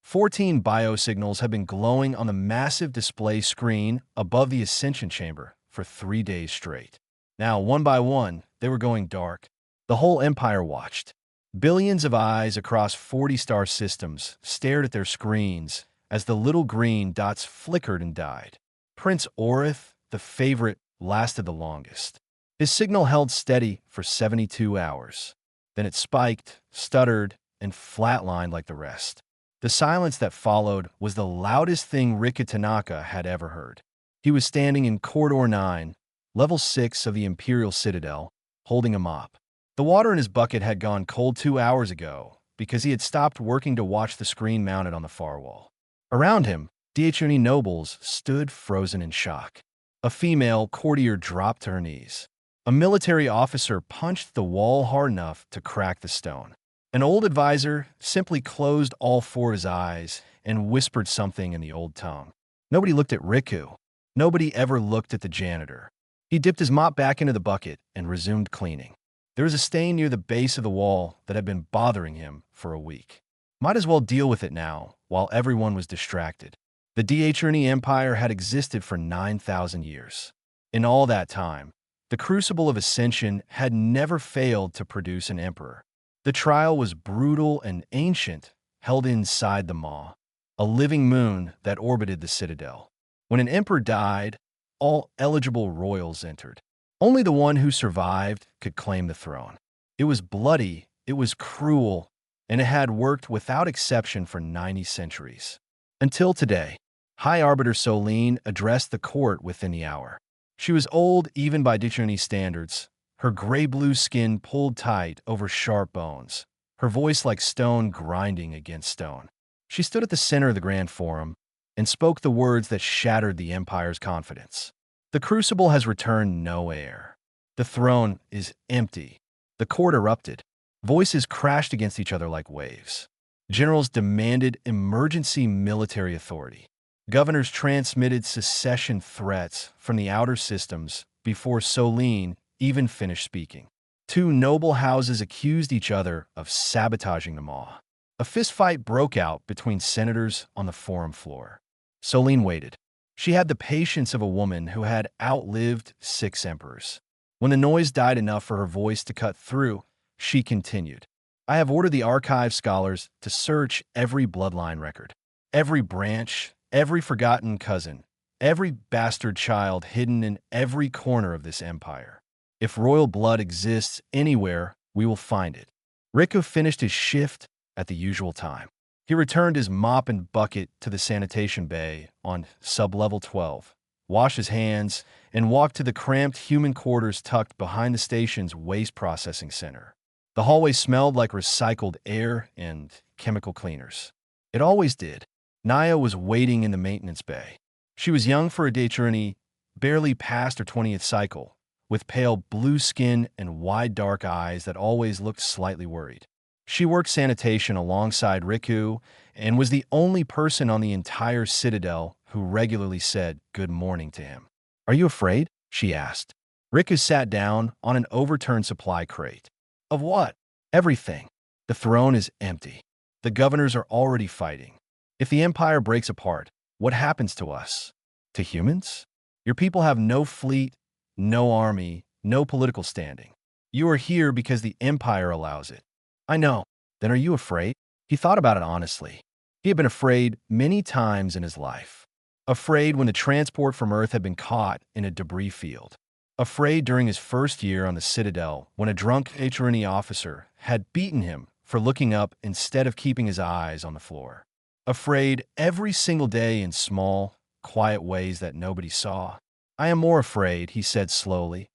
14 biosignals had been glowing on the massive display screen above the Ascension Chamber for 3 days straight. Now, one by one, they were going dark. The whole Empire watched. Billions of eyes across 40 star systems stared at their screens as the little green dots flickered and died. Prince Orith, the favorite, lasted the longest. His signal held steady for 72 hours. Then it spiked, stuttered, and flatlined like the rest. The silence that followed was the loudest thing Rika Tanaka had ever heard. He was standing in Corridor 9, Level 6 of the Imperial Citadel, holding a mop. The water in his bucket had gone cold 2 hours ago because he had stopped working to watch the screen mounted on the far wall. Around him, DHRE nobles stood frozen in shock. A female courtier dropped to her knees. A military officer punched the wall hard enough to crack the stone. An old advisor simply closed all four of his eyes and whispered something in the old tongue. Nobody looked at Riku. Nobody ever looked at the janitor. He dipped his mop back into the bucket and resumed cleaning. There was a stain near the base of the wall that had been bothering him for a week. Might as well deal with it now, while everyone was distracted. The DHRE Empire had existed for 9,000 years. In all that time, the Crucible of Ascension had never failed to produce an emperor. The trial was brutal and ancient, held inside the maw, a living moon that orbited the citadel. When an emperor died, all eligible royals entered. Only the one who survived could claim the throne. It was bloody, it was cruel, and it had worked without exception for 90 centuries. Until today, High Arbiter Solene addressed the court within the hour. She was old even by DHRE standards, her gray-blue skin pulled tight over sharp bones, her voice like stone grinding against stone. She stood at the center of the Grand Forum and spoke the words that shattered the Empire's confidence. The Crucible has returned no heir. The throne is empty. The court erupted. Voices crashed against each other like waves. Generals demanded emergency military authority. Governors transmitted secession threats from the outer systems before Solene even finished speaking. Two noble houses accused each other of sabotaging the maw. A fistfight broke out between senators on the forum floor. Solene waited. She had the patience of a woman who had outlived 6 emperors. When the noise died enough for her voice to cut through, she continued. I have ordered the archive scholars to search every bloodline record, every branch, every forgotten cousin, every bastard child hidden in every corner of this empire. If royal blood exists anywhere, we will find it. Riku finished his shift at the usual time. He returned his mop and bucket to the sanitation bay on sub-level 12, washed his hands, and walked to the cramped human quarters tucked behind the station's waste processing center. The hallway smelled like recycled air and chemical cleaners. It always did. Naya was waiting in the maintenance bay. She was young for a DHRE, barely past her 20th cycle, with pale blue skin and wide dark eyes that always looked slightly worried. She worked sanitation alongside Riku and was the only person on the entire Citadel who regularly said good morning to him. Are you afraid? She asked. Riku sat down on an overturned supply crate. Of what? Everything. The throne is empty. The governors are already fighting. If the Empire breaks apart, what happens to us? To humans? Your people have no fleet, no army, no political standing. You are here because the Empire allows it. I know. Then are you afraid? He thought about it honestly. He had been afraid many times in his life. Afraid when the transport from Earth had been caught in a debris field. Afraid during his first year on the Citadel when a drunk HRE officer had beaten him for looking up instead of keeping his eyes on the floor. Afraid every single day in small, quiet ways that nobody saw. I am more afraid, he said slowly,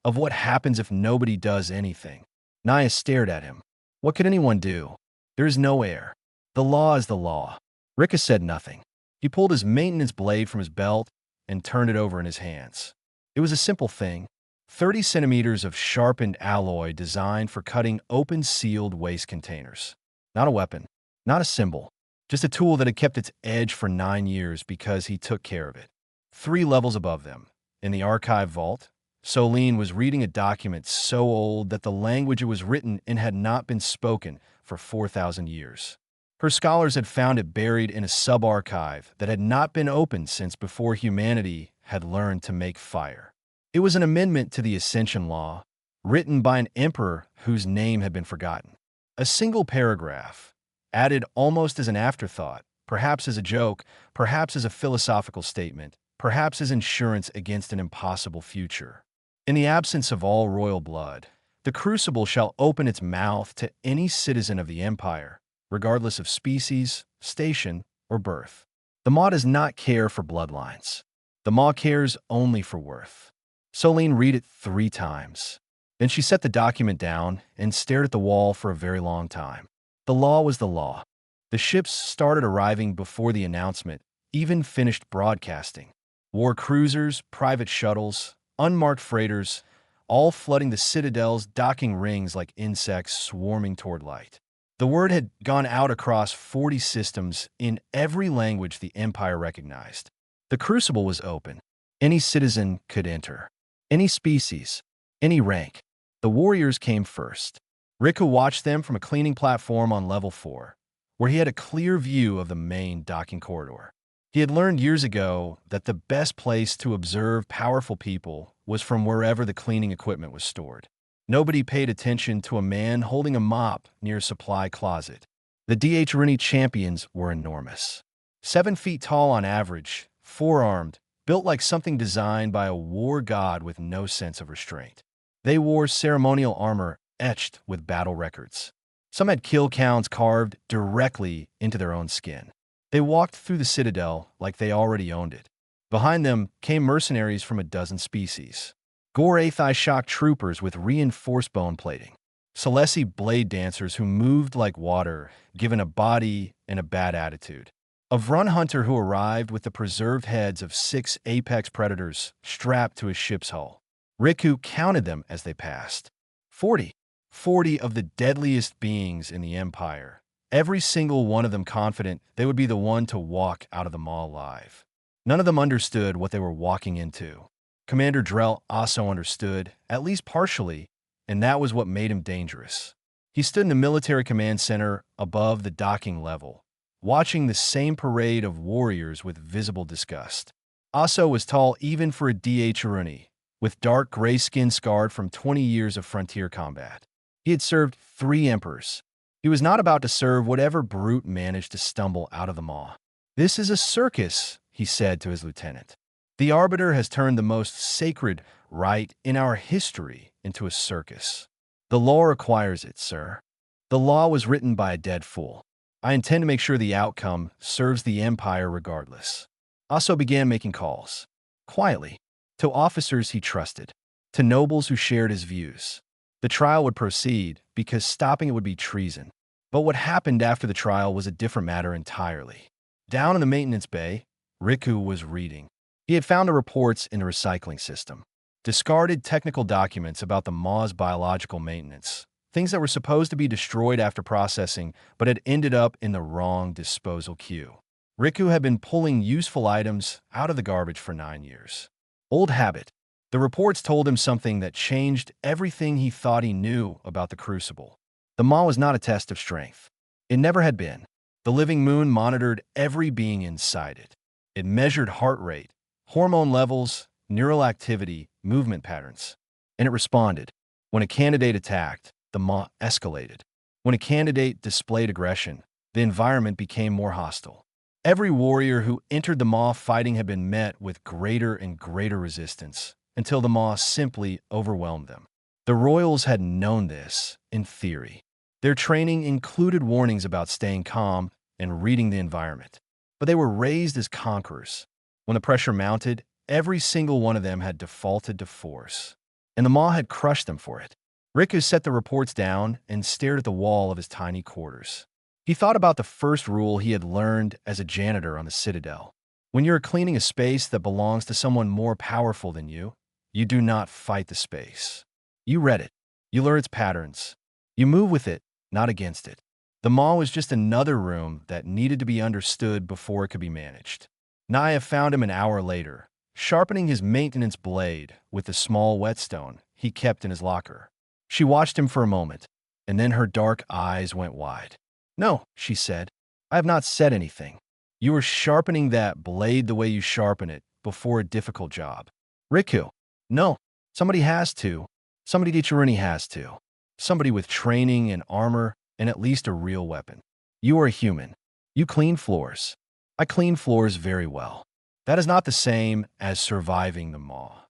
of what happens if nobody does anything. Naya stared at him. What could anyone do? There is no heir. The law is the law. Rika said nothing. He pulled his maintenance blade from his belt and turned it over in his hands. It was a simple thing. 30 centimeters of sharpened alloy designed for cutting open sealed waste containers. Not a weapon, not a symbol, just a tool that had kept its edge for 9 years because he took care of it. 3 levels above them, in the archive vault, Solene was reading a document so old that the language it was written in had not been spoken for 4,000 years. Her scholars had found it buried in a sub-archive that had not been opened since before humanity had learned to make fire. It was an amendment to the Ascension Law, written by an emperor whose name had been forgotten. A single paragraph, added almost as an afterthought, perhaps as a joke, perhaps as a philosophical statement, perhaps as insurance against an impossible future. In the absence of all royal blood, the Crucible shall open its mouth to any citizen of the Empire, regardless of species, station, or birth. The Maw does not care for bloodlines. The Maw cares only for worth. Solene read it 3 times. Then she set the document down and stared at the wall for a very long time. The law was the law. The ships started arriving before the announcement even finished broadcasting. War cruisers, private shuttles, unmarked freighters, all flooding the Citadel's docking rings like insects swarming toward light. The word had gone out across 40 systems in every language the Empire recognized. The Crucible was open. Any citizen could enter. Any species, any rank. The warriors came first. Riku watched them from a cleaning platform on level 4, where he had a clear view of the main docking corridor. He had learned years ago that the best place to observe powerful people was from wherever the cleaning equipment was stored. Nobody paid attention to a man holding a mop near a supply closet. The DH champions were enormous. 7 feet tall on average, 4-armed, built like something designed by a war god with no sense of restraint. They wore ceremonial armor etched with battle records. Some had kill counts carved directly into their own skin. They walked through the Citadel like they already owned it. Behind them came mercenaries from a dozen species. Gorathai shock troopers with reinforced bone plating. Celesti blade dancers who moved like water, given a body and a bad attitude. A Vrun hunter who arrived with the preserved heads of 6 apex predators strapped to his ship's hull. Riku counted them as they passed. 40. 40 of the deadliest beings in the Empire. Every single one of them confident they would be the one to walk out of the Maw alive. None of them understood what they were walking into. Commander Drell also understood, at least partially, and that was what made him dangerous. He stood in the military command center above the docking level, watching the same parade of warriors with visible disgust. Aso was tall even for a DH Aruni, with dark gray skin scarred from 20 years of frontier combat. He had served 3 emperors. He was not about to serve whatever brute managed to stumble out of the Maw. "This is a circus," he said to his lieutenant. "The Arbiter has turned the most sacred rite in our history into a circus. The law requires it, sir. The law was written by a dead fool. I intend to make sure the outcome serves the Empire regardless." Aso began making calls, quietly, to officers he trusted, to nobles who shared his views. The trial would proceed because stopping it would be treason. But what happened after the trial was a different matter entirely. Down in the maintenance bay, Riku was reading. He had found the reports in the recycling system. Discarded technical documents about the Maw's biological maintenance. Things that were supposed to be destroyed after processing, but had ended up in the wrong disposal queue. Riku had been pulling useful items out of the garbage for 9 years. Old habit. The reports told him something that changed everything he thought he knew about the Crucible. The Maw was not a test of strength. It never had been. The living moon monitored every being inside it. It measured heart rate, hormone levels, neural activity, movement patterns. And it responded. When a candidate attacked, the Maw escalated. When a candidate displayed aggression, the environment became more hostile. Every warrior who entered the Maw fighting had been met with greater and greater resistance, until the Maw simply overwhelmed them. The royals had known this, in theory. Their training included warnings about staying calm and reading the environment. But they were raised as conquerors. When the pressure mounted, every single one of them had defaulted to force. And the Maw had crushed them for it. Riku set the reports down and stared at the wall of his tiny quarters. He thought about the first rule he had learned as a janitor on the Citadel. When you're cleaning a space that belongs to someone more powerful than you do not fight the space. You read it. You learn its patterns. You move with it, not against it. The Maw was just another room that needed to be understood before it could be managed. Naya found him an hour later, sharpening his maintenance blade with the small whetstone he kept in his locker. She watched him for a moment, and then her dark eyes went wide. "No," she said. I have not said anything. You are sharpening that blade the way you sharpen it before a difficult job. Riku. No. Somebody has to. Somebody Dichirini has to. Somebody with training and armor and at least a real weapon. You are a human. You clean floors. I clean floors very well. That is not the same as surviving the maw.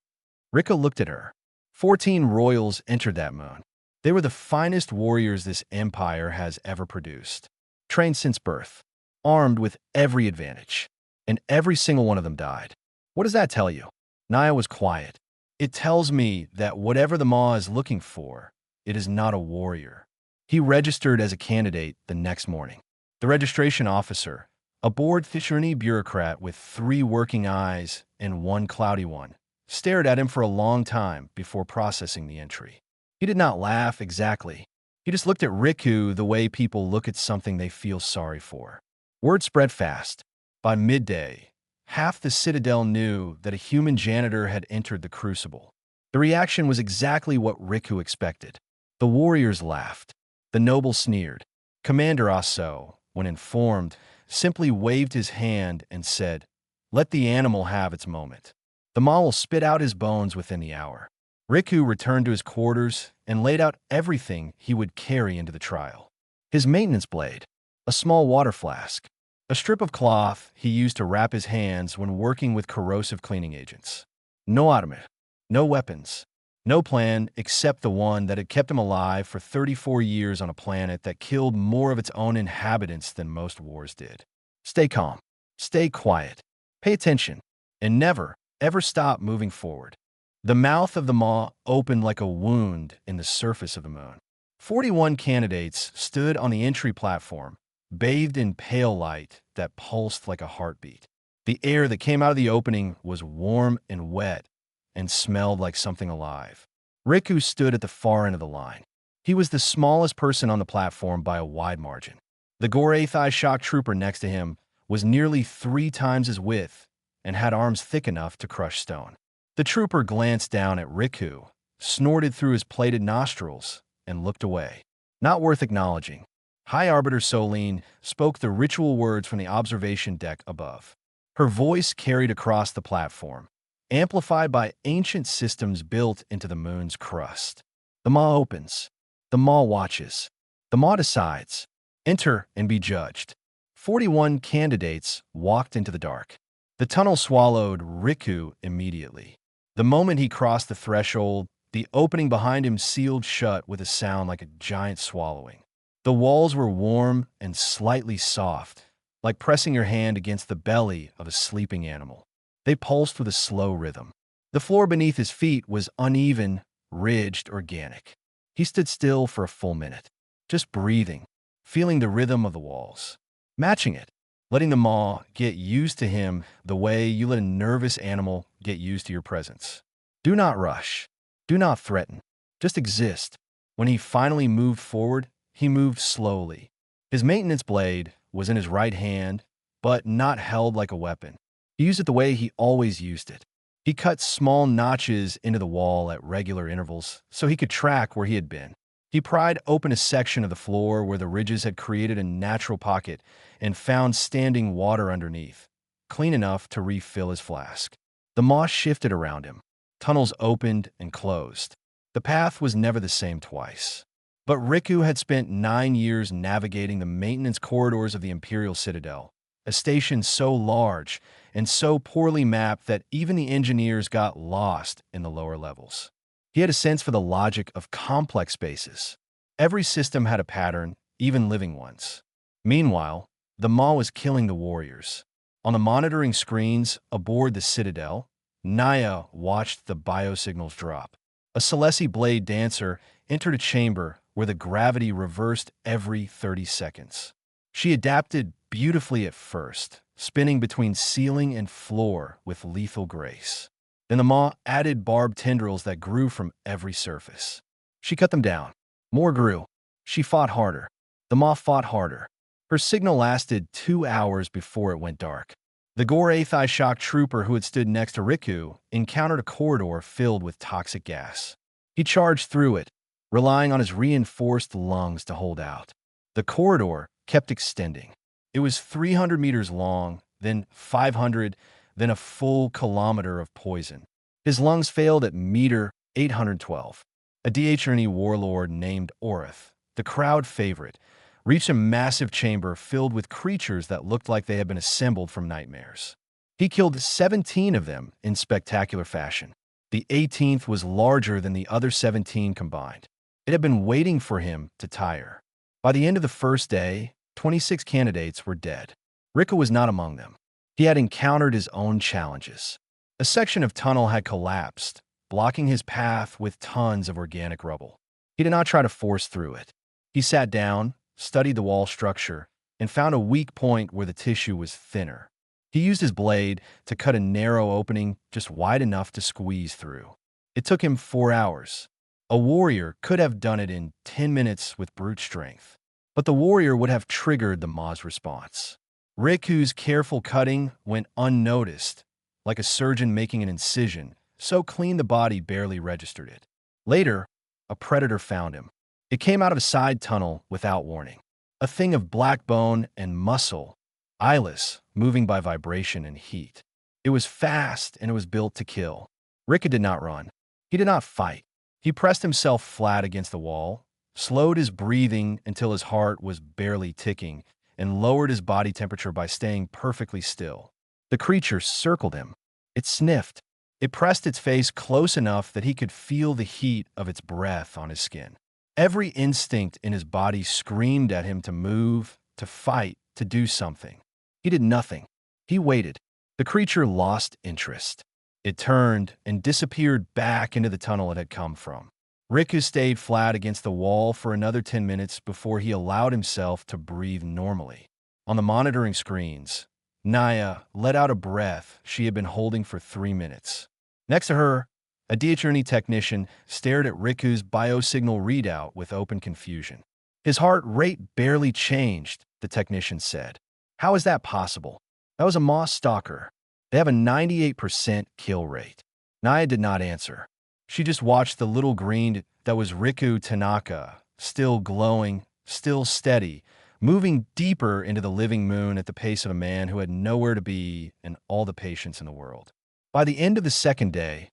Riku looked at her. 14 royals entered that moon. They were the finest warriors this empire has ever produced. Trained since birth. Armed with every advantage. And every single one of them died. What does that tell you? Naya was quiet. It tells me that whatever the maw is looking for, it is not a warrior. He registered as a candidate the next morning. The registration officer, a bored Fisherini bureaucrat with 3 working eyes and 1 cloudy one, stared at him for a long time before processing the entry. He did not laugh exactly. He just looked at Riku the way people look at something they feel sorry for. Word spread fast. By midday, half the Citadel knew that a human janitor had entered the Crucible. The reaction was exactly what Riku expected. The warriors laughed. The noble sneered. Commander Aso, when informed, simply waved his hand and said, "Let the animal have its moment. The maw will spit out his bones within the hour." Riku returned to his quarters and laid out everything he would carry into the trial. His maintenance blade, a small water flask, a strip of cloth he used to wrap his hands when working with corrosive cleaning agents. No armor, no weapons, no plan except the one that had kept him alive for 34 years on a planet that killed more of its own inhabitants than most wars did. Stay calm, stay quiet, pay attention, and never, ever stop moving forward. The mouth of the maw opened like a wound in the surface of the moon. 41 candidates stood on the entry platform, bathed in pale light that pulsed like a heartbeat. The air that came out of the opening was warm and wet and smelled like something alive. Riku stood at the far end of the line. He was the smallest person on the platform by a wide margin. The Gorathai shock trooper next to him was nearly 3 times his width and had arms thick enough to crush stone. The trooper glanced down at Riku, snorted through his plated nostrils, and looked away. Not worth acknowledging. High Arbiter Solene spoke the ritual words from the observation deck above. Her voice carried across the platform, amplified by ancient systems built into the moon's crust. The maw opens. The maw watches. The maw decides. Enter and be judged. 41 candidates walked into the dark. The tunnel swallowed Riku immediately. The moment he crossed the threshold, the opening behind him sealed shut with a sound like a giant swallowing. The walls were warm and slightly soft, like pressing your hand against the belly of a sleeping animal. They pulsed with a slow rhythm. The floor beneath his feet was uneven, ridged, organic. He stood still for a full minute, just breathing, feeling the rhythm of the walls, matching it, letting the maw get used to him the way you let a nervous animal get used to your presence. Do not rush. Do not threaten. Just exist. When he finally moved forward, he moved slowly. His maintenance blade was in his right hand, but not held like a weapon. He used it the way he always used it. He cut small notches into the wall at regular intervals so he could track where he had been. He pried open a section of the floor where the ridges had created a natural pocket and found standing water underneath, clean enough to refill his flask. The moss shifted around him. Tunnels opened and closed. The path was never the same twice. But Riku had spent 9 years navigating the maintenance corridors of the Imperial Citadel, a station so large and so poorly mapped that even the engineers got lost in the lower levels. He had a sense for the logic of complex spaces. Every system had a pattern, even living ones. Meanwhile, the maw was killing the warriors. On the monitoring screens aboard the Citadel, Naya watched the biosignals drop. A Celesti blade dancer entered a chamber where the gravity reversed every 30 seconds. She adapted beautifully at first, spinning between ceiling and floor with lethal grace. Then the maw added barbed tendrils that grew from every surface. She cut them down. More grew. She fought harder. The maw fought harder. Her signal lasted 2 hours before it went dark. The Gorathai shock trooper who had stood next to Riku encountered a corridor filled with toxic gas. He charged through it, relying on his reinforced lungs to hold out. The corridor kept extending. It was 300 meters long, then 500, then a full kilometer of poison. His lungs failed at meter 812. A HFY warlord named Orith, the crowd favorite, reached a massive chamber filled with creatures that looked like they had been assembled from nightmares. He killed 17 of them in spectacular fashion. The 18th was larger than the other 17 combined. It had been waiting for him to tire. By the end of the first day, 26 candidates were dead. Rika was not among them. He had encountered his own challenges. A section of tunnel had collapsed, blocking his path with tons of organic rubble. He did not try to force through it. He sat down, studied the wall structure, and found a weak point where the tissue was thinner. He used his blade to cut a narrow opening just wide enough to squeeze through. It took him 4 hours. A warrior could have done it in 10 minutes with brute strength. But the warrior would have triggered the Ma's response. Riku's careful cutting went unnoticed, like a surgeon making an incision, so clean the body barely registered it. Later, a predator found him. It came out of a side tunnel without warning. A thing of black bone and muscle, eyeless, moving by vibration and heat. It was fast and it was built to kill. Rika did not run. He did not fight. He pressed himself flat against the wall, slowed his breathing until his heart was barely ticking, and lowered his body temperature by staying perfectly still. The creature circled him. It sniffed. It pressed its face close enough that he could feel the heat of its breath on his skin. Every instinct in his body screamed at him to move, to fight, to do something. He did nothing. He waited. The creature lost interest. It turned and disappeared back into the tunnel it had come from. Riku stayed flat against the wall for another 10 minutes before he allowed himself to breathe normally. On the monitoring screens, Naya let out a breath she had been holding for 3 minutes. Next to her, a HFY technician stared at Riku's biosignal readout with open confusion. His heart rate barely changed, the technician said. How is that possible? That was a moss stalker. They have a 98% kill rate. Naya did not answer. She just watched the little green that was Riku Tanaka, still glowing, still steady, moving deeper into the living moon at the pace of a man who had nowhere to be and all the patience in the world. By the end of the second day,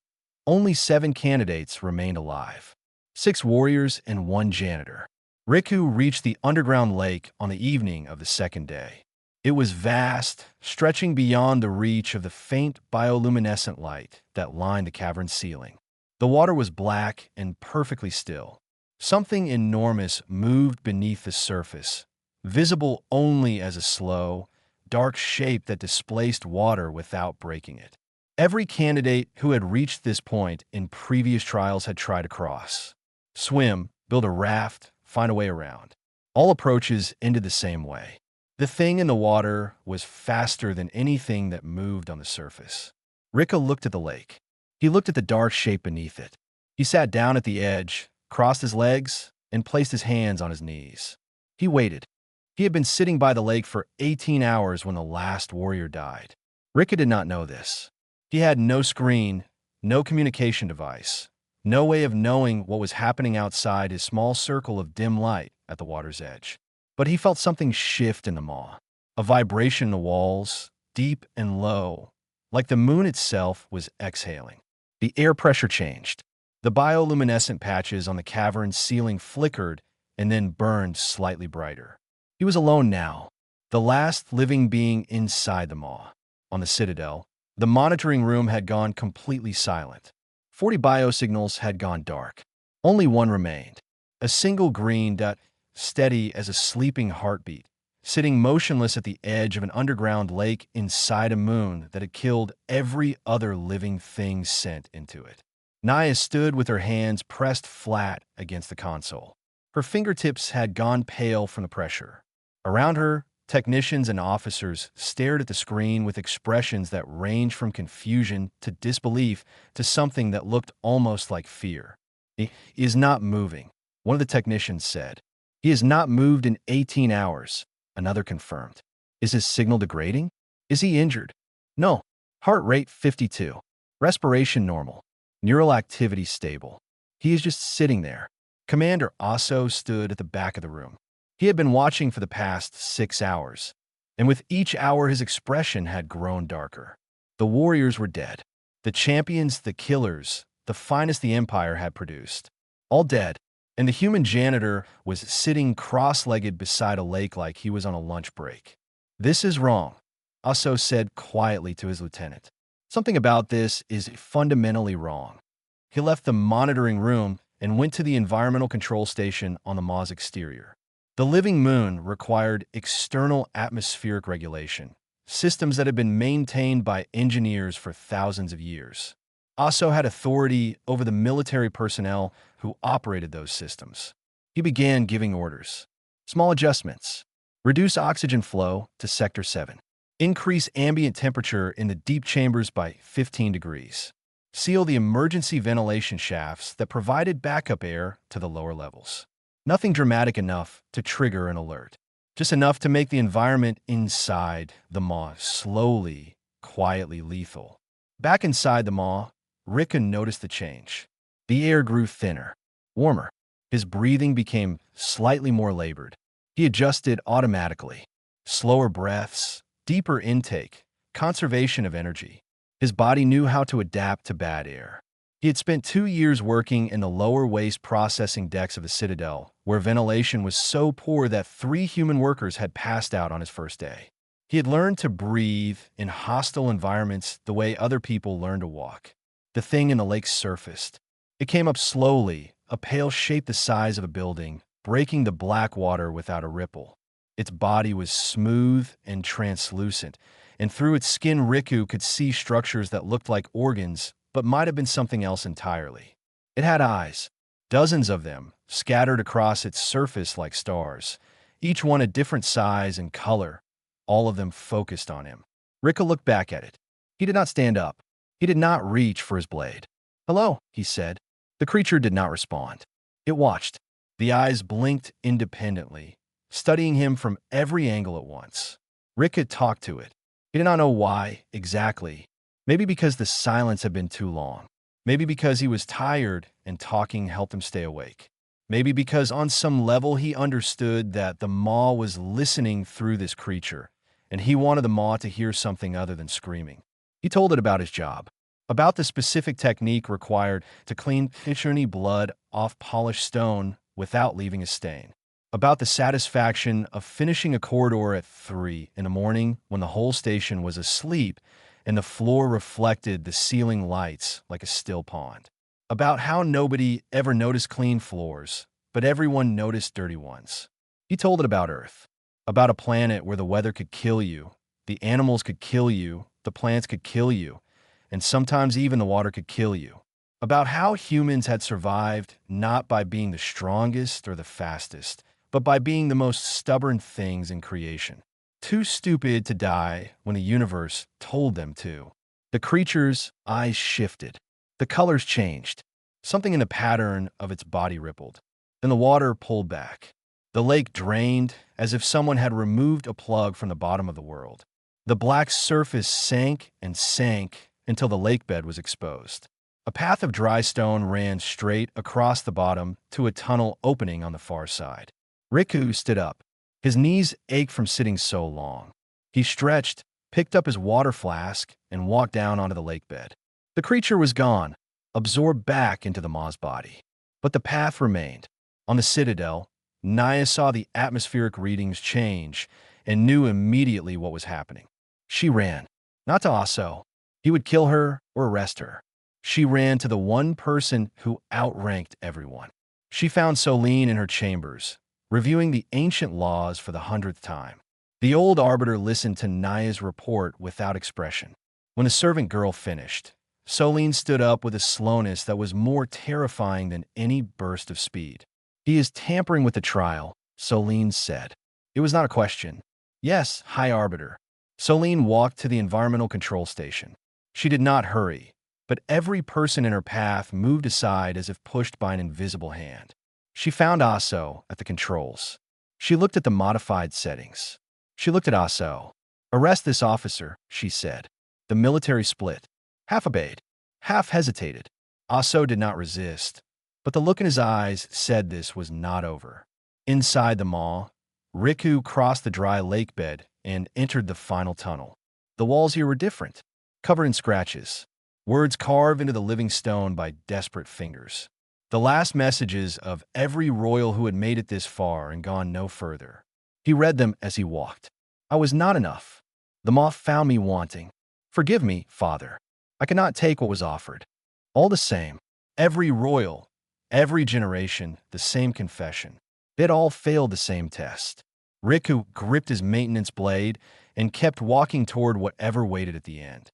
only 7 candidates remained alive. 6 warriors and 1 janitor. Riku reached the underground lake on the evening of the second day. It was vast, stretching beyond the reach of the faint bioluminescent light that lined the cavern's ceiling. The water was black and perfectly still. Something enormous moved beneath the surface, visible only as a slow, dark shape that displaced water without breaking it. Every candidate who had reached this point in previous trials had tried to cross. Swim, build a raft, find a way around. All approaches ended the same way. The thing in the water was faster than anything that moved on the surface. Rika looked at the lake. He looked at the dark shape beneath it. He sat down at the edge, crossed his legs, and placed his hands on his knees. He waited. He had been sitting by the lake for 18 hours when the last warrior died. Rika did not know this. He had no screen, no communication device, no way of knowing what was happening outside his small circle of dim light at the water's edge. But he felt something shift in the maw, a vibration in the walls, deep and low, like the moon itself was exhaling. The air pressure changed. The bioluminescent patches on the cavern's ceiling flickered and then burned slightly brighter. He was alone now, the last living being inside the maw. On the Citadel, the monitoring room had gone completely silent. 40 biosignals had gone dark. Only one remained, a single green dot, steady as a sleeping heartbeat, sitting motionless at the edge of an underground lake inside a moon that had killed every other living thing sent into it. Naya stood with her hands pressed flat against the console. Her fingertips had gone pale from the pressure. Around her, technicians and officers stared at the screen with expressions that ranged from confusion to disbelief to something that looked almost like fear. "He is not moving," one of the technicians said. "He has not moved in 18 hours, another confirmed. "Is his signal degrading? Is he injured?" "No. Heart rate 52. Respiration normal. Neural activity stable. He is just sitting there." Commander Aso stood at the back of the room. He had been watching for the past 6 hours. and with each hour his expression had grown darker. The warriors were dead. The champions, the killers, the finest the Empire had produced. All dead, and the human janitor was sitting cross-legged beside a lake like he was on a lunch break. "This is wrong," Aso said quietly to his lieutenant. "Something about this is fundamentally wrong." He left the monitoring room and went to the environmental control station on the Maw's exterior. The living moon required external atmospheric regulation, systems that had been maintained by engineers for thousands of years. Aso had authority over the military personnel who operated those systems. He began giving orders. Small adjustments. Reduce oxygen flow to Sector 7. Increase ambient temperature in the deep chambers by 15 degrees. Seal the emergency ventilation shafts that provided backup air to the lower levels. Nothing dramatic enough to trigger an alert. Just enough to make the environment inside the maw slowly, quietly lethal. Back inside the maw, Rika noticed the change. The air grew thinner, warmer. His breathing became slightly more labored. He adjusted automatically. Slower breaths, deeper intake, conservation of energy. His body knew how to adapt to bad air. He had spent 2 years working in the lower waste processing decks of the Citadel, where ventilation was so poor that 3 human workers had passed out on his first day. He had learned to breathe in hostile environments the way other people learn to walk. The thing in the lake surfaced. It came up slowly, a pail shape the size of a building, breaking the black water without a ripple. Its body was smooth and translucent, and through its skin Riku could see structures that looked like organs but might have been something else entirely. It had eyes, dozens of them, scattered across its surface like stars, each one a different size and color, all of them focused on him. Rika looked back at it. He did not stand up. He did not reach for his blade. "Hello," he said. The creature did not respond. It watched. The eyes blinked independently, studying him from every angle at once. Rika talked to it. He did not know why, exactly. Maybe because the silence had been too long. Maybe because he was tired and talking helped him stay awake. Maybe because on some level he understood that the maw was listening through this creature, and he wanted the maw to hear something other than screaming. He told it about his job, about the specific technique required to clean any blood off polished stone without leaving a stain, about the satisfaction of finishing a corridor at 3 in the morning when the whole station was asleep and the floor reflected the ceiling lights like a still pond, about how nobody ever noticed clean floors, but everyone noticed dirty ones. He told it about Earth, about a planet where the weather could kill you, the animals could kill you, the plants could kill you, and sometimes even the water could kill you, about how humans had survived not by being the strongest or the fastest, but by being the most stubborn things in creation. Too stupid to die when the universe told them to. The creature's eyes shifted. The colors changed. Something in the pattern of its body rippled. Then the water pulled back. The lake drained as if someone had removed a plug from the bottom of the world. The black surface sank and sank until the lake bed was exposed. A path of dry stone ran straight across the bottom to a tunnel opening on the far side. Riku stood up. His knees ached from sitting so long. He stretched, picked up his water flask, and walked down onto the lake bed. The creature was gone, absorbed back into the maw's body. But the path remained. On the Citadel, Naya saw the atmospheric readings change and knew immediately what was happening. She ran. Not to Aso. He would kill her or arrest her. She ran to the one person who outranked everyone. She found Solene in her chambers, reviewing the ancient laws for the 100th time. The old arbiter listened to Naya's report without expression. When the servant girl finished, Solene stood up with a slowness that was more terrifying than any burst of speed. "He is tampering with the trial," Solene said. It was not a question. "Yes, High Arbiter." Solene walked to the environmental control station. She did not hurry, but every person in her path moved aside as if pushed by an invisible hand. She found Aso at the controls. She looked at the modified settings. She looked at Aso. "Arrest this officer," she said. The military split. Half obeyed, half hesitated. Aso did not resist, but the look in his eyes said this was not over. Inside the maw, Riku crossed the dry lake bed and entered the final tunnel. The walls here were different, covered in scratches, words carved into the living stone by desperate fingers. The last messages of every royal who had made it this far and gone no further. He read them as he walked. I was not enough. The moth found me wanting. Forgive me, Father. I cannot take what was offered. All the same, every royal, every generation, the same confession. They had all failed the same test. Riku gripped his maintenance blade and kept walking toward whatever waited at the end.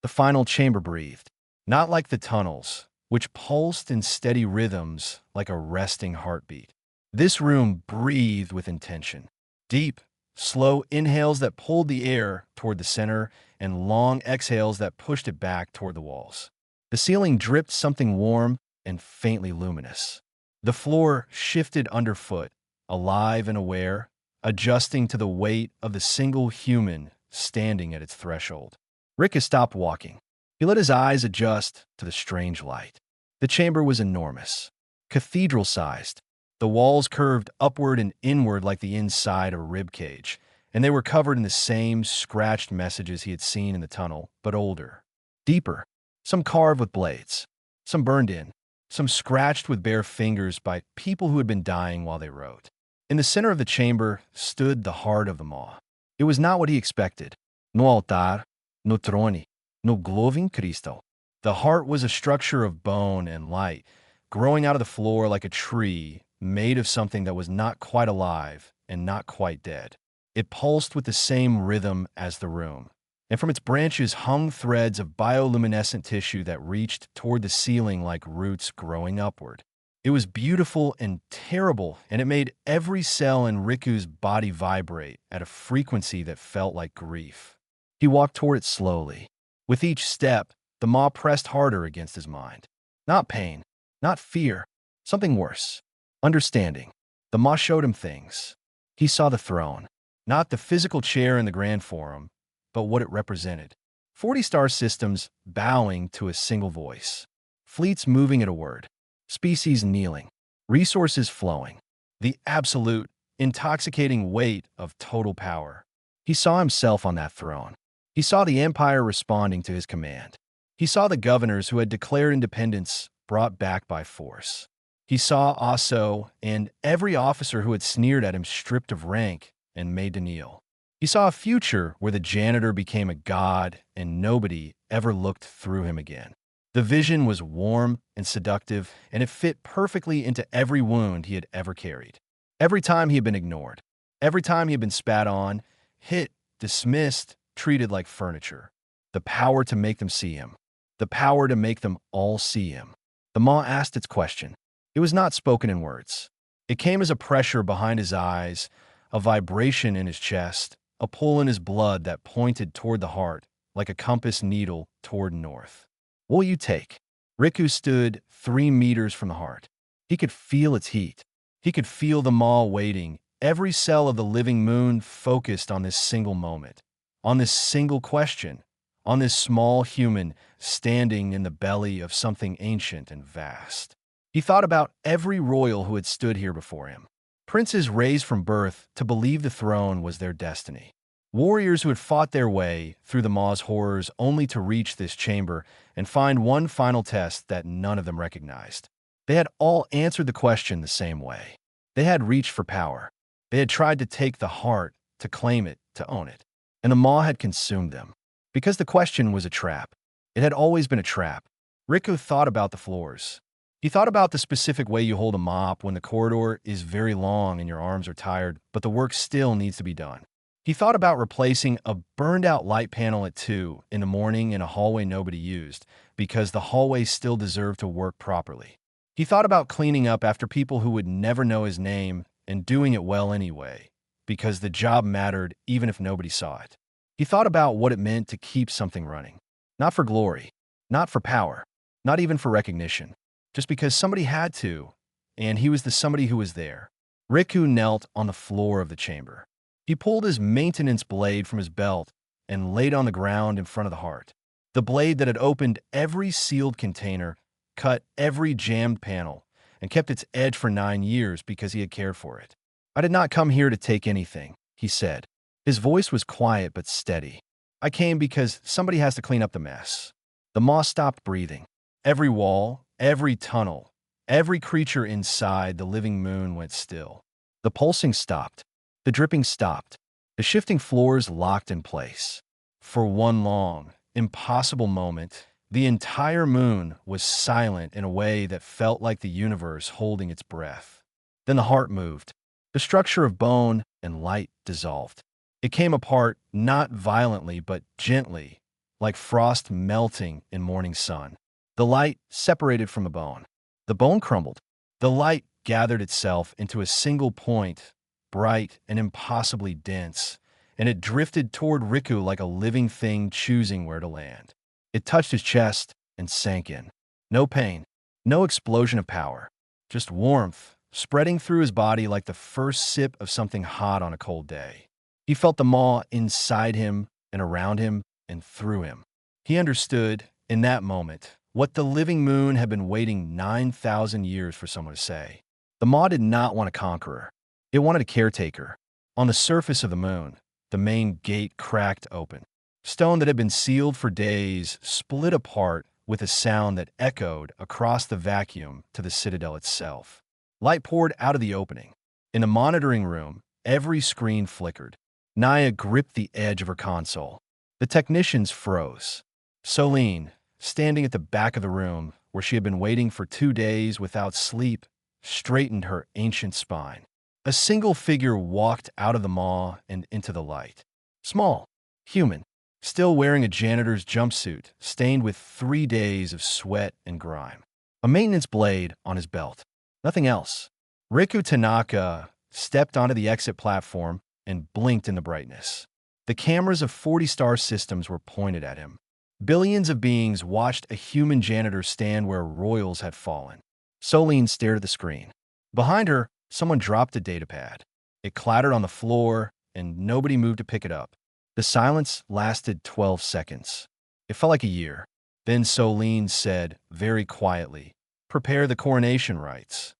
The final chamber breathed, not like the tunnels, which pulsed in steady rhythms like a resting heartbeat. This room breathed with intention. Deep, slow inhales that pulled the air toward the center and long exhales that pushed it back toward the walls. The ceiling dripped something warm and faintly luminous. The floor shifted underfoot, alive and aware, adjusting to the weight of the single human standing at its threshold. Riku stopped walking. He let his eyes adjust to the strange light. The chamber was enormous, cathedral-sized. The walls curved upward and inward like the inside of a rib cage, and they were covered in the same scratched messages he had seen in the tunnel, but older, deeper, some carved with blades, some burned in, some scratched with bare fingers by people who had been dying while they wrote. In the center of the chamber stood the heart of the maw. It was not what he expected. No altar, no trone, no glowing Cristo. The heart was a structure of bone and light, growing out of the floor like a tree, made of something that was not quite alive and not quite dead. It pulsed with the same rhythm as the room, and from its branches hung threads of bioluminescent tissue that reached toward the ceiling like roots growing upward. It was beautiful and terrible, and it made every cell in Riku's body vibrate at a frequency that felt like grief. He walked toward it slowly. With each step, the maw pressed harder against his mind. Not pain, not fear, something worse. Understanding. The maw showed him things. He saw the throne, not the physical chair in the Grand Forum, but what it represented. 40-star systems bowing to a single voice. Fleets moving at a word. Species kneeling, resources flowing, the absolute, intoxicating weight of total power. He saw himself on that throne. He saw the empire responding to his command. He saw the governors who had declared independence brought back by force. He saw Aso and every officer who had sneered at him stripped of rank and made to kneel. He saw a future where the janitor became a god and nobody ever looked through him again. The vision was warm and seductive, and it fit perfectly into every wound he had ever carried. Every time he had been ignored, every time he had been spat on, hit, dismissed, treated like furniture. The power to make them see him. The power to make them all see him. The maw asked its question. It was not spoken in words. It came as a pressure behind his eyes, a vibration in his chest, a pull in his blood that pointed toward the heart, like a compass needle toward north. What will you take? Riku stood 3 meters from the heart. He could feel its heat. He could feel the maw waiting, every cell of the living moon focused on this single moment, on this single question, on this small human standing in the belly of something ancient and vast. He thought about every royal who had stood here before him. Princes raised from birth to believe the throne was their destiny. Warriors who had fought their way through the maw's horrors only to reach this chamber and find one final test that none of them recognized. They had all answered the question the same way. They had reached for power. They had tried to take the heart, to claim it, to own it. And the maw had consumed them. Because the question was a trap. It had always been a trap. Riku thought about the floors. He thought about the specific way you hold a mop when the corridor is very long and your arms are tired, but the work still needs to be done. He thought about replacing a burned-out light panel at 2 in the morning in a hallway nobody used, because the hallway still deserved to work properly. He thought about cleaning up after people who would never know his name and doing it well anyway, because the job mattered even if nobody saw it. He thought about what it meant to keep something running. Not for glory, not for power, not even for recognition, just because somebody had to, and he was the somebody who was there. Riku knelt on the floor of the chamber. He pulled his maintenance blade from his belt and laid on the ground in front of the heart. The blade that had opened every sealed container, cut every jammed panel, and kept its edge for 9 years because he had cared for it. I did not come here to take anything, he said. His voice was quiet but steady. "I came because somebody has to clean up the mess." The maw stopped breathing. Every wall, every tunnel, every creature inside the living moon went still. The pulsing stopped. The dripping stopped. The shifting floors locked in place. For one long, impossible moment, the entire moon was silent in a way that felt like the universe holding its breath. Then the heart moved. The structure of bone and light dissolved. It came apart, not violently but gently, like frost melting in morning sun. The light separated from the bone. The bone crumbled. The light gathered itself into a single point, bright and impossibly dense, and it drifted toward Riku like a living thing choosing where to land. It touched his chest and sank in. No pain, no explosion of power, just warmth spreading through his body like the first sip of something hot on a cold day. He felt the maw inside him and around him and through him. He understood, in that moment, what the living moon had been waiting 9,000 years for someone to say. The maw did not want a conqueror. It wanted a caretaker. On the surface of the moon, the main gate cracked open. Stone that had been sealed for days split apart with a sound that echoed across the vacuum to the citadel itself. Light poured out of the opening. In the monitoring room, every screen flickered. Naya gripped the edge of her console. The technicians froze. Solene, standing at the back of the room, where she had been waiting for 2 days without sleep, straightened her ancient spine. A single figure walked out of the maw and into the light. Small, human, still wearing a janitor's jumpsuit, stained with 3 days of sweat and grime. A maintenance blade on his belt. Nothing else. Riku Tanaka stepped onto the exit platform and blinked in the brightness. The cameras of 40 star systems were pointed at him. Billions of beings watched a human janitor stand where royals had fallen. Solene stared at the screen. Behind her, someone dropped a datapad. It clattered on the floor, and nobody moved to pick it up. The silence lasted 12 seconds. It felt like a year. Then Solene said, very quietly, "Prepare the coronation rites."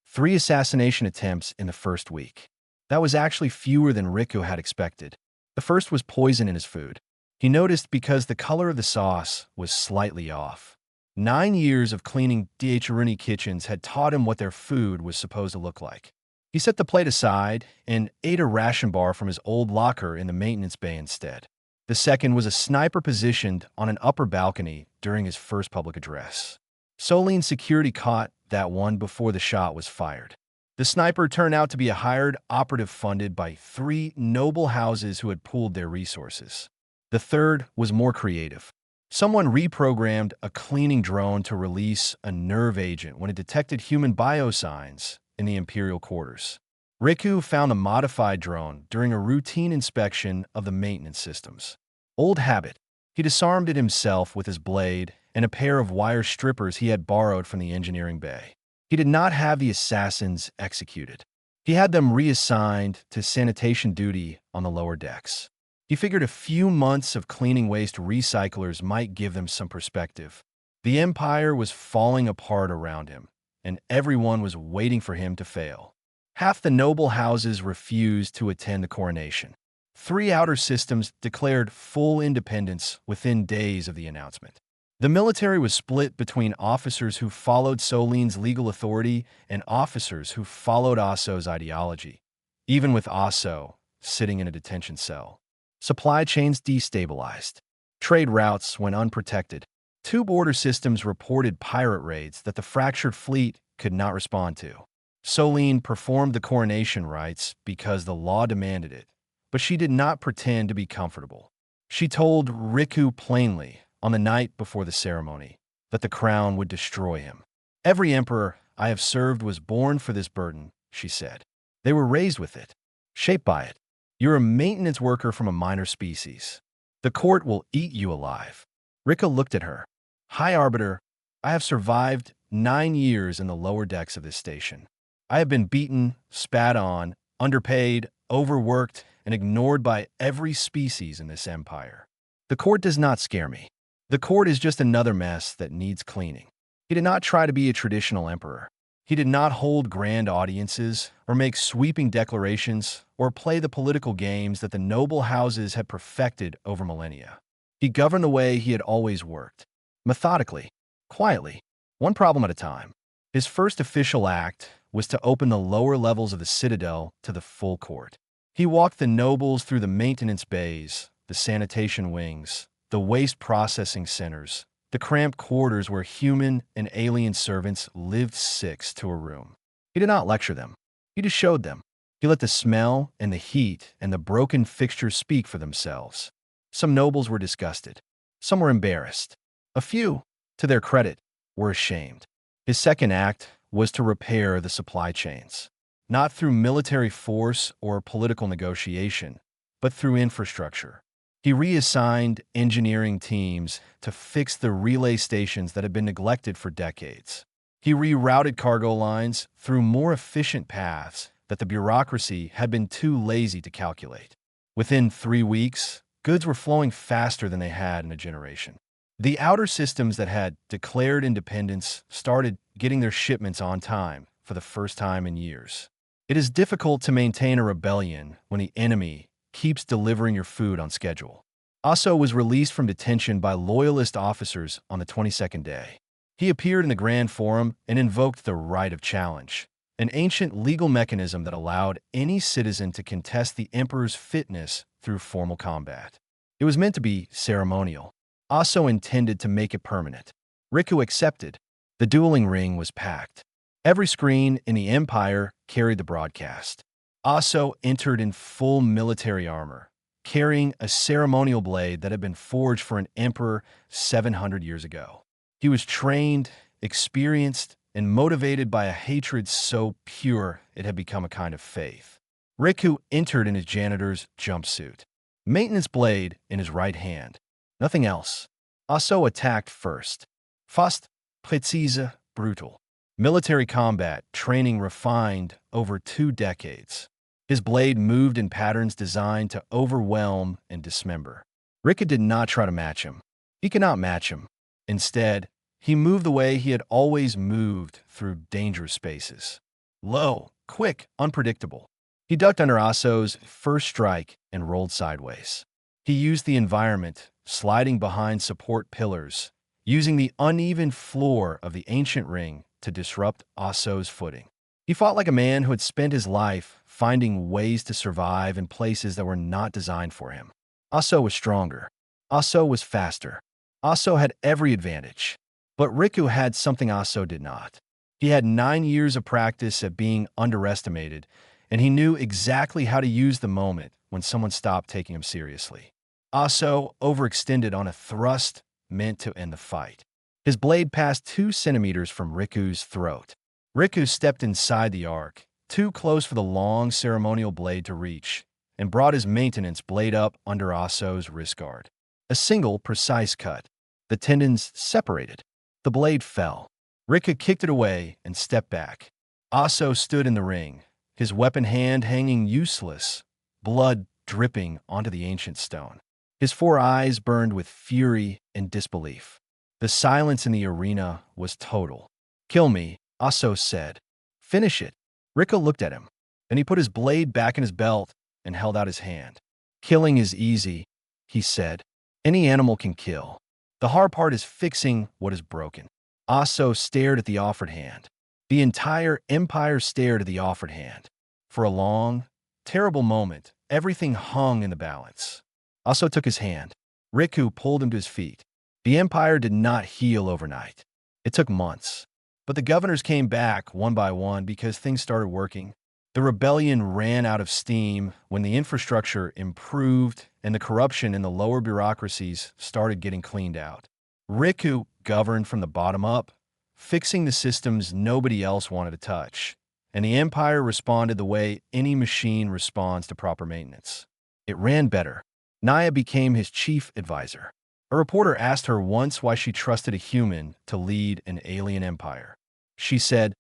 3 assassination attempts in the first week. That was actually fewer than Riku had expected. The first was poison in his food. He noticed because the color of the sauce was slightly off. 9 years of cleaning Diachiruni kitchens had taught him what their food was supposed to look like. He set the plate aside and ate a ration bar from his old locker in the maintenance bay instead. The second was a sniper positioned on an upper balcony during his first public address. Solene's security caught that one before the shot was fired. The sniper turned out to be a hired operative funded by 3 noble houses who had pooled their resources. The third was more creative. Someone reprogrammed a cleaning drone to release a nerve agent when it detected human biosigns in the Imperial quarters. Riku found the modified drone during a routine inspection of the maintenance systems. Old habit. He disarmed it himself with his blade and a pair of wire strippers he had borrowed from the engineering bay. He did not have the assassins executed. He had them reassigned to sanitation duty on the lower decks. He figured a few months of cleaning waste recyclers might give them some perspective. The Empire was falling apart around him, and everyone was waiting for him to fail. Half the noble houses refused to attend the coronation. 3 outer systems declared full independence within days of the announcement. The military was split between officers who followed Solene's legal authority and officers who followed Aso's ideology, even with Aso sitting in a detention cell. Supply chains destabilized. Trade routes went unprotected. 2 border systems reported pirate raids that the fractured fleet could not respond to. Solene performed the coronation rites because the law demanded it, but she did not pretend to be comfortable. She told Riku plainly, on the night before the ceremony, that the crown would destroy him. "Every emperor I have served was born for this burden," she said. "They were raised with it, shaped by it. You're a maintenance worker from a minor species. The court will eat you alive." Riku looked at her. "High Arbiter, I have survived 9 years in the lower decks of this station. I have been beaten, spat on, underpaid, overworked, and ignored by every species in this empire. The court does not scare me. The court is just another mess that needs cleaning." He did not try to be a traditional emperor. He did not hold grand audiences or make sweeping declarations or play the political games that the noble houses had perfected over millennia. He governed the way he had always worked, methodically, quietly, one problem at a time. His first official act was to open the lower levels of the citadel to the full court. He walked the nobles through the maintenance bays, the sanitation wings, the waste processing centers, the cramped quarters where human and alien servants lived six to a room. He did not lecture them. He just showed them. He let the smell and the heat and the broken fixtures speak for themselves. Some nobles were disgusted. Some were embarrassed. A few, to their credit, were ashamed. His second act was to repair the supply chains, not through military force or political negotiation, but through infrastructure. He reassigned engineering teams to fix the relay stations that had been neglected for decades. He rerouted cargo lines through more efficient paths that the bureaucracy had been too lazy to calculate. Within 3 weeks, goods were flowing faster than they had in a generation. The outer systems that had declared independence started getting their shipments on time for the first time in years. It is difficult to maintain a rebellion when the enemy keeps delivering your food on schedule. Aso was released from detention by loyalist officers on the 22nd day. He appeared in the Grand Forum and invoked the right of challenge, an ancient legal mechanism that allowed any citizen to contest the emperor's fitness through formal combat. It was meant to be ceremonial. Aso intended to make it permanent. Riku accepted. The dueling ring was packed. Every screen in the Empire carried the broadcast. Aso entered in full military armor, carrying a ceremonial blade that had been forged for an emperor 700 years ago. He was trained, experienced, and motivated by a hatred so pure it had become a kind of faith. Riku entered in his janitor's jumpsuit, maintenance blade in his right hand. Nothing else. Aso attacked first. Fast, précise, brutal. Military combat training refined over 2 decades. His blade moved in patterns designed to overwhelm and dismember. Riku did not try to match him. He could not match him. Instead, he moved the way he had always moved through dangerous spaces. Low, quick, unpredictable. He ducked under Aso's first strike and rolled sideways. He used the environment, sliding behind support pillars, using the uneven floor of the ancient ring to disrupt Aso's footing. He fought like a man who had spent his life finding ways to survive in places that were not designed for him. Aso was stronger. Aso was faster. Aso had every advantage. But Riku had something Aso did not. He had 9 years of practice at being underestimated, and he knew exactly how to use the moment when someone stopped taking him seriously. Aso overextended on a thrust meant to end the fight. His blade passed 2 centimeters from Riku's throat. Riku stepped inside the arc, too close for the long ceremonial blade to reach, and brought his maintenance blade up under Aso's wrist guard. A single, precise cut. The tendons separated. The blade fell. Riku kicked it away and stepped back. Aso stood in the ring, his weapon hand hanging useless, blood dripping onto the ancient stone. His 4 eyes burned with fury and disbelief. The silence in the arena was total. "Kill me," Aso said. "Finish it." Riku looked at him. Then he put his blade back in his belt and held out his hand. "Killing is easy," he said. "Any animal can kill. The hard part is fixing what is broken." Aso stared at the offered hand. The entire empire stared at the offered hand. For a long, terrible moment, everything hung in the balance. Aso took his hand. Riku pulled him to his feet. The empire did not heal overnight. It took months. But the governors came back one by one because things started working. The rebellion ran out of steam when the infrastructure improved and the corruption in the lower bureaucracies started getting cleaned out. Riku governed from the bottom up, fixing the systems nobody else wanted to touch, and the empire responded the way any machine responds to proper maintenance. It ran better. Naya became his chief advisor. A reporter asked her once why she trusted a human to lead an alien empire. She said,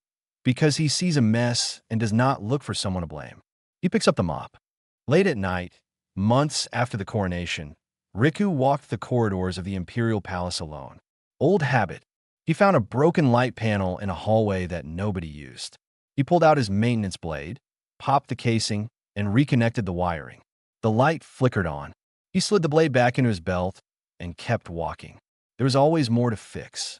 "Because he sees a mess and does not look for someone to blame. He picks up the mop." Late at night, months after the coronation, Riku walked the corridors of the imperial palace alone. Old habit. He found a broken light panel in a hallway that nobody used. He pulled out his maintenance blade, popped the casing, and reconnected the wiring. The light flickered on. He slid the blade back into his belt and kept walking. There was always more to fix.